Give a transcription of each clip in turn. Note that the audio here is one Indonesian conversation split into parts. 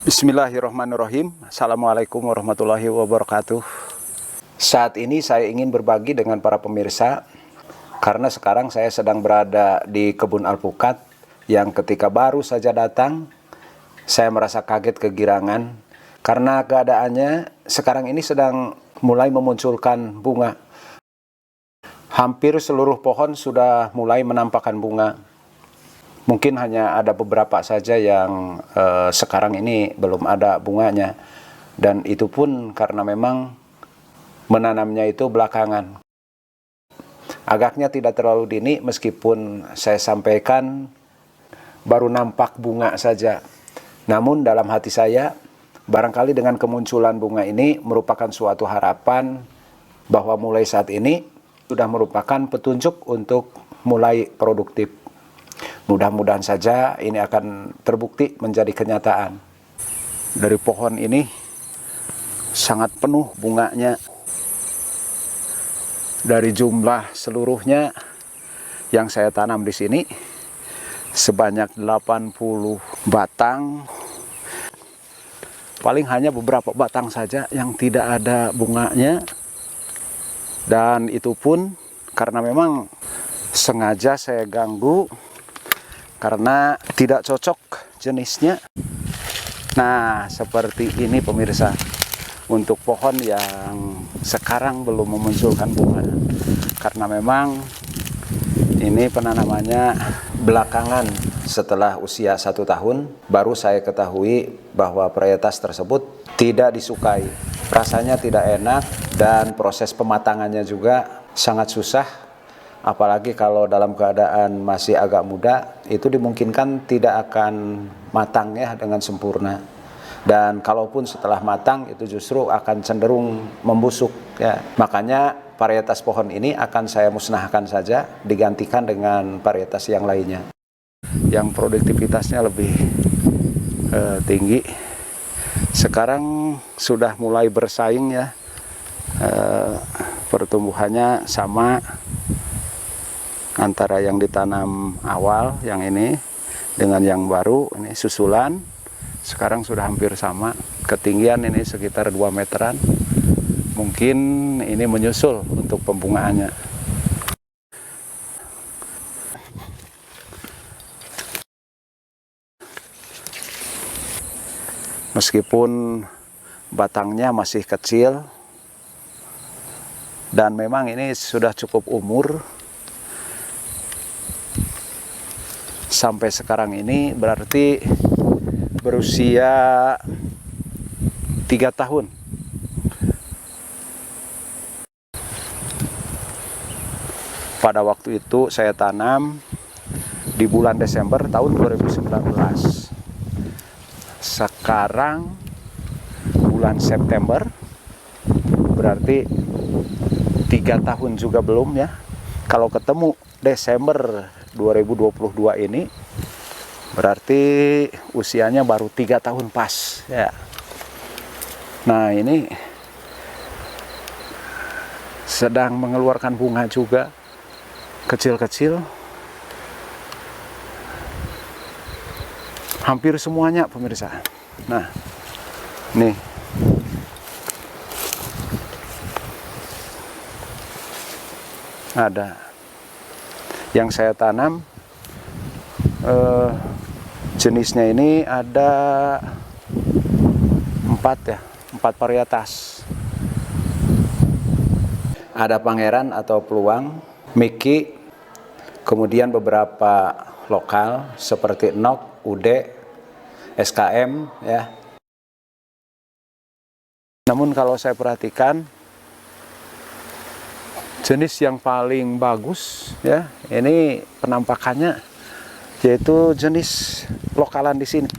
Bismillahirrahmanirrahim. Assalamualaikum warahmatullahi wabarakatuh. Saat ini saya ingin berbagi dengan para pemirsa, karena sekarang saya sedang berada di kebun alpukat yang ketika baru saja datang, saya merasa kaget kegirangan karena keadaannya sekarang ini sedang mulai memunculkan bunga. Hampir seluruh pohon sudah mulai menampakkan bunga. Mungkin hanya ada beberapa saja yang sekarang ini belum ada bunganya. Dan itu pun karena memang menanamnya itu belakangan. Agaknya tidak terlalu dini meskipun saya sampaikan baru nampak bunga saja. Namun dalam hati saya, barangkali dengan kemunculan bunga ini merupakan suatu harapan bahwa mulai saat ini sudah merupakan petunjuk untuk mulai produktif. Mudah-mudahan saja ini akan terbukti menjadi kenyataan. Dari pohon ini sangat penuh bunganya. Dari jumlah seluruhnya yang saya tanam di sini sebanyak 80 batang. Paling hanya beberapa batang saja yang tidak ada bunganya. Dan itu pun karena memang sengaja saya ganggu karena tidak cocok jenisnya. Nah, seperti ini pemirsa, untuk pohon yang sekarang belum memunculkan bunga, karena memang ini penanamannya belakangan. Setelah usia 1 tahun baru saya ketahui bahwa varietas tersebut tidak disukai, rasanya tidak enak, dan proses pematangannya juga sangat susah. Apalagi kalau dalam keadaan masih agak muda, itu dimungkinkan tidak akan matang ya dengan sempurna. Dan kalaupun setelah matang, itu justru akan cenderung membusuk ya. Makanya varietas pohon ini akan saya musnahkan saja, digantikan dengan varietas yang lainnya yang produktivitasnya lebih tinggi. Sekarang sudah mulai bersaing ya, pertumbuhannya sama antara yang ditanam awal, yang ini, dengan yang baru, ini susulan. Sekarang sudah hampir sama. Ketinggian ini sekitar 2 meteran. Mungkin ini menyusul untuk pembungaannya. Meskipun batangnya masih kecil, dan memang ini sudah cukup umur, sampai sekarang ini berarti berusia 3 tahun. Pada waktu itu saya tanam di bulan Desember tahun 2019. Sekarang bulan September, berarti 3 tahun juga belum ya. Kalau ketemu Desember 2022 ini, berarti usianya baru 3 tahun pas ya. Nah, ini sedang mengeluarkan bunga juga, kecil-kecil. Hampir semuanya pemirsa. Nah, nih ada yang saya tanam, jenisnya ini ada 4 varietas. Ada Pangeran atau Peluang, Miki, kemudian beberapa lokal seperti Nok, Ude, SKM ya. Namun kalau saya perhatikan, jenis yang paling bagus ya, ini penampakannya yaitu jenis lokalan di sini,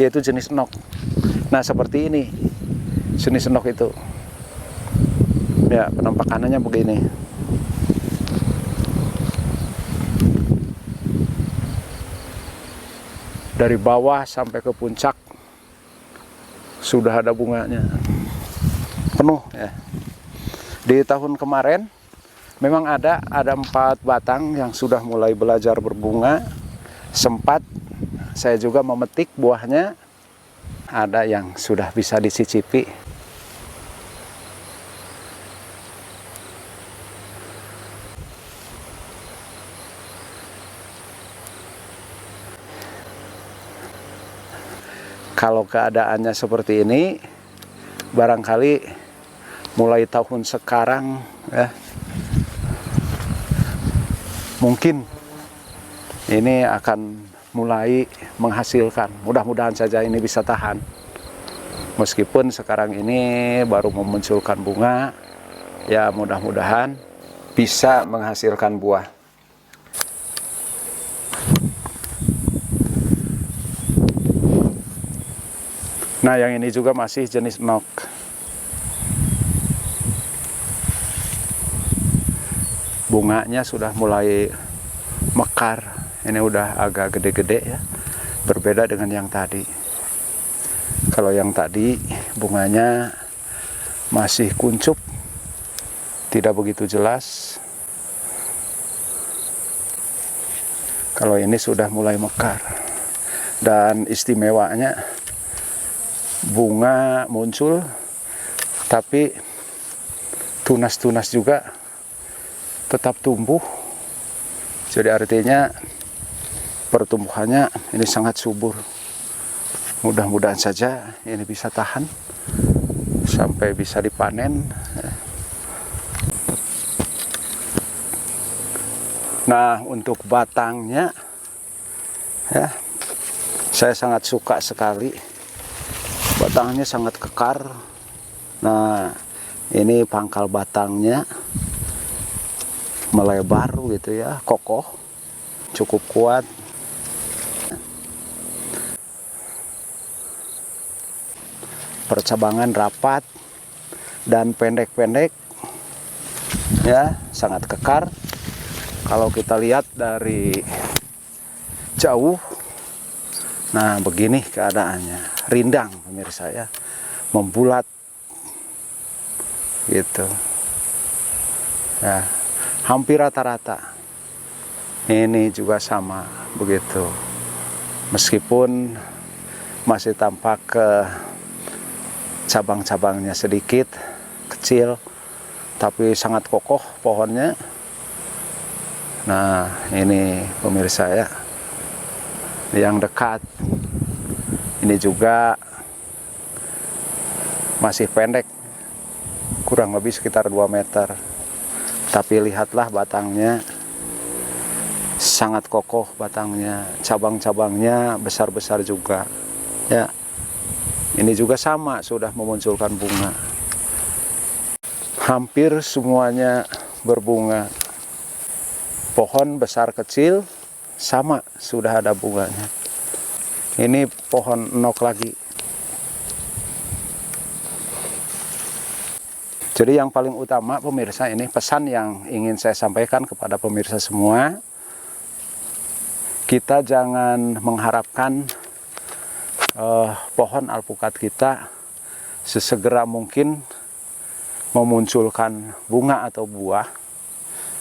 yaitu jenis Nok. Nah, seperti ini jenis Nok itu. Ya, penampakannya begini. Dari bawah sampai ke puncak sudah ada bunganya. Penuh ya. Di tahun kemarin memang ada 4 batang yang sudah mulai belajar berbunga. Sempat saya juga memetik buahnya ada yang sudah bisa dicicipi. Kalau keadaannya seperti ini, barangkali mulai tahun sekarang ya, mungkin ini akan mulai menghasilkan. Mudah-mudahan saja ini bisa tahan. Meskipun sekarang ini baru memunculkan bunga, ya mudah-mudahan bisa menghasilkan buah. Nah, yang ini juga masih jenis nok. Bunganya sudah mulai mekar. Ini udah agak gede-gede ya. Berbeda dengan yang tadi. Kalau yang tadi bunganya masih kuncup, tidak begitu jelas. Kalau ini sudah mulai mekar. Dan istimewanya, bunga muncul, tapi tunas-tunas juga tetap tumbuh. Jadi artinya pertumbuhannya ini sangat subur. Mudah-mudahan saja ini bisa tahan sampai bisa dipanen. Nah, untuk batangnya ya, saya sangat suka sekali. Batangnya sangat kekar. Nah, ini pangkal batangnya melebar gitu ya, kokoh, cukup kuat. Percabangan rapat dan pendek-pendek ya, sangat kekar. Kalau kita lihat dari jauh, nah begini keadaannya. Rindang pemirsa ya, membulat gitu ya, hampir rata-rata. Ini juga sama begitu, meskipun masih tampak ke cabang-cabangnya sedikit kecil, tapi sangat kokoh pohonnya. Nah, ini pemirsa ya, yang dekat ini juga masih pendek, kurang lebih sekitar 2 meter. Tapi lihatlah batangnya, sangat kokoh batangnya, cabang-cabangnya besar-besar juga. Ya, ini juga sama, sudah memunculkan bunga. Hampir semuanya berbunga. Pohon besar kecil sama, sudah ada bunganya. Ini pohon nok lagi. Jadi yang paling utama pemirsa, ini pesan yang ingin saya sampaikan kepada pemirsa semua. Kita jangan mengharapkan pohon alpukat kita sesegera mungkin memunculkan bunga atau buah.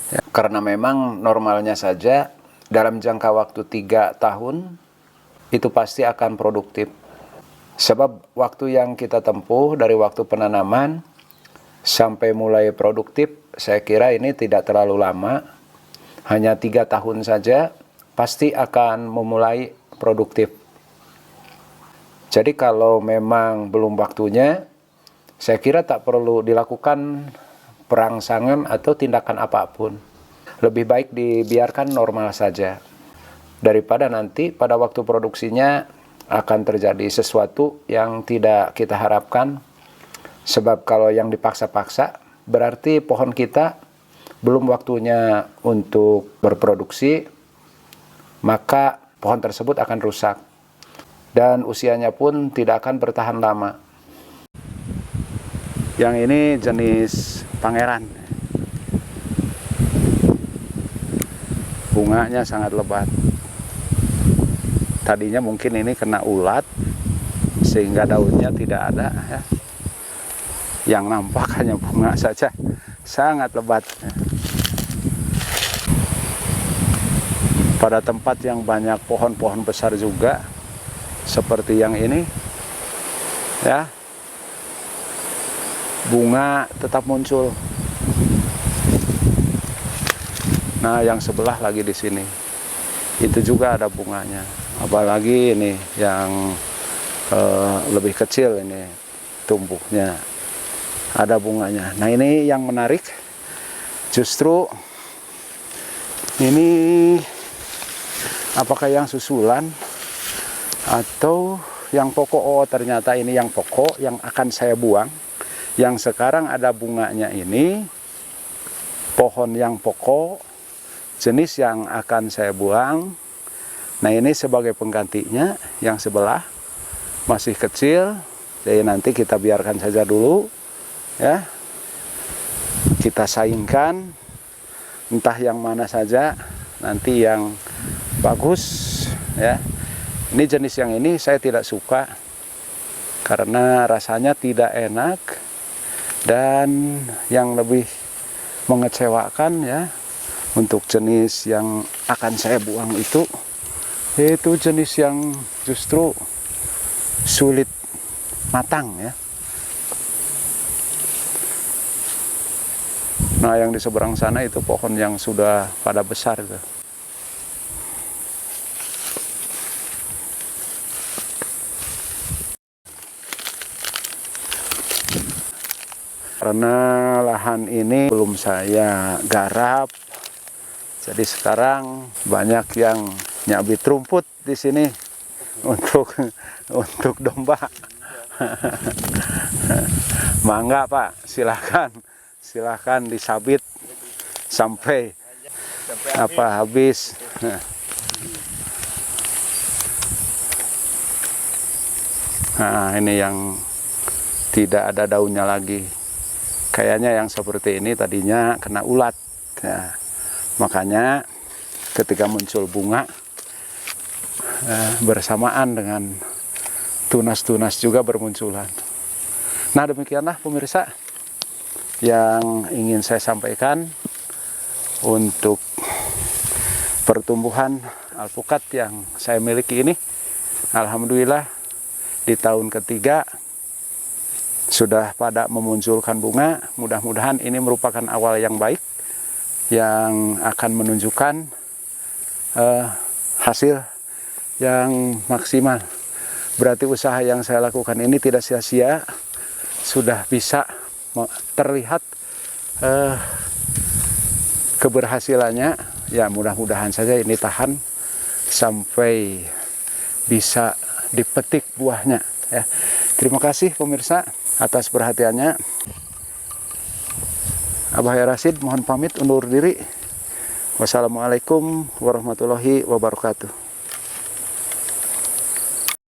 Ya, karena memang normalnya saja dalam jangka waktu 3 tahun itu pasti akan produktif. Sebab waktu yang kita tempuh dari waktu penanaman sampai mulai produktif, saya kira ini tidak terlalu lama. Hanya 3 tahun saja pasti akan memulai produktif. Jadi kalau memang belum waktunya, saya kira tak perlu dilakukan perangsangan atau tindakan apapun. Lebih baik dibiarkan normal saja, daripada nanti pada waktu produksinya akan terjadi sesuatu yang tidak kita harapkan. Sebab kalau yang dipaksa-paksa, berarti pohon kita belum waktunya untuk berproduksi, maka pohon tersebut akan rusak. Dan usianya pun tidak akan bertahan lama. Yang ini jenis pangeran. Bunganya sangat lebat. Tadinya mungkin ini kena ulat sehingga daunnya tidak ada ya. Yang nampak hanya bunga saja, sangat lebat. Pada tempat yang banyak pohon-pohon besar juga seperti yang ini, Ya, bunga tetap muncul. Nah, yang sebelah lagi di sini, itu juga ada bunganya. Apalagi ini yang lebih kecil, ini tumbuhnya ada bunganya. Nah, ini yang menarik, justru ini apakah yang susulan atau yang pokok? Oh, ternyata ini yang pokok yang akan saya buang. Yang sekarang ada bunganya ini pohon yang pokok, jenis yang akan saya buang. Nah, ini sebagai penggantinya. Yang sebelah masih kecil, jadi nanti kita biarkan saja dulu, ya. Kita saingkan, entah yang mana saja, nanti yang bagus, ya. Ini jenis yang ini saya tidak suka karena rasanya tidak enak, dan yang lebih mengecewakan, ya, untuk jenis yang akan saya buang itu jenis yang justru sulit matang, ya. Nah, yang di seberang sana itu pohon yang sudah pada besar itu. Karena lahan ini belum saya garap, jadi sekarang banyak yang nyabit rumput di sini untuk domba. Mangga Pak, silahkan disabit sampai habis. Nah, ini yang tidak ada daunnya lagi. Kayaknya yang seperti ini tadinya kena ulat. Ya, makanya ketika muncul bunga bersamaan dengan tunas-tunas juga bermunculan. Nah, demikianlah pemirsa yang ingin saya sampaikan untuk pertumbuhan alpukat yang saya miliki ini. Alhamdulillah di tahun ketiga sudah pada memunculkan bunga. Mudah-mudahan ini merupakan awal yang baik yang akan menunjukkan hasil yang maksimal. Berarti usaha yang saya lakukan ini tidak sia-sia, sudah bisa terlihat keberhasilannya. Ya, mudah-mudahan saja ini tahan sampai bisa dipetik buahnya, ya. Terima kasih pemirsa atas perhatiannya. Abah Rasid mohon pamit undur diri. Wassalamualaikum warahmatullahi wabarakatuh.